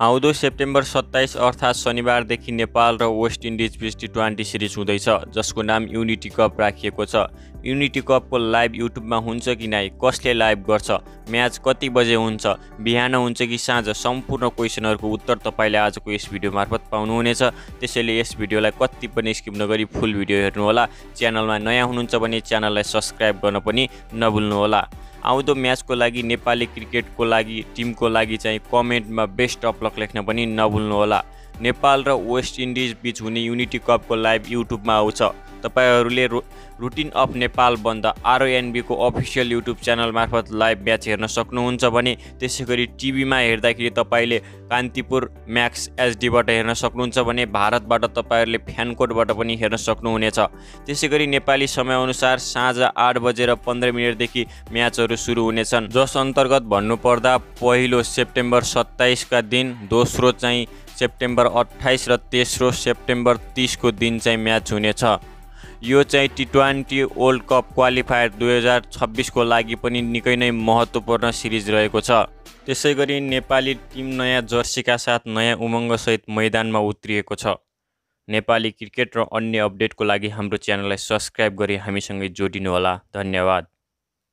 आउँदो सेप्टेम्बर 27 अर्थात् शनिबारदेखि नेपाल र वेस्ट इन्डिज बीच टी20 सिरिज हुँदैछ, जसको नाम युनिटी कप राखिएको छ। युनिटी कपको लाइभ युट्युबमा हुन्छ कि नै, कसले लाइभ गर्छ, म्याच कति बजे हुन्छ, बिहान हुन्छ कि साँझ, सम्पूर्ण क्वेसनहरूको उत्तर तपाईँले आजको यस भिडियो मार्फत पाउनुहुनेछ। त्यसैले यस भिडियोलाई कति पनि स्किप नगरी फुल भिडियो हेर्नुहोला। च्यानलमा नयाँ हुनुहुन्छ भने च्यानललाई सब्स्क्राइब गर्न पनि नभुल्नुहोला। आउँदो म्याचको लागि नेपाली क्रिकेटको लागि टिमको लागि चाहिँ कमेन्टमा बेस्ट अफ लक लेख्न पनि नभुल्नुहोला। नेपाल र वेस्ट इन्डिज बीच हुने युनिटी कपको लाइभ युट्युबमा आउँछ। तपाईहरूले रुटिन अफ नेपाल बन्द RONB को अफिसियल युट्युब च्यानल मार्फत लाइभ म्याच हेर्न सक्नुहुन्छ भने, त्यसै गरी टिभीमा हेर्दाखेरि तपाईँले कान्तिपुर म्याक्स HD बाट हेर्न सक्नुहुन्छ भने भारतबाट तपाईँहरूले फ्यान कोडबाट पनि हेर्न सक्नुहुनेछ। त्यसै गरी नेपाली समयअनुसार साँझ 8:15 देखि म्याचहरू सुरु हुनेछन्, जस अन्तर्गत भन्नुपर्दा पहिलो सेप्टेम्बर 27 का दिन, दोस्रो चाहिँ सेप्टेम्बर 28 र तेस्रो सेप्टेम्बर 30 को दिन चाहिँ म्याच हुनेछ। यो चाहिँ टी20 वर्ल्ड कप क्वालिफायर 2026 को लागि पनि निकै नै महत्त्वपूर्ण सिरिज रहेको छ। त्यसै गरी नेपाली टिम नयाँ जर्सीका साथ नयाँ उमङ्गसहित मैदानमा उत्रिएको छ। नेपाली क्रिकेट र अन्य अपडेटको लागि हाम्रो च्यानललाई सब्स्क्राइब गरी हामीसँगै जोडिनुहोला। धन्यवाद।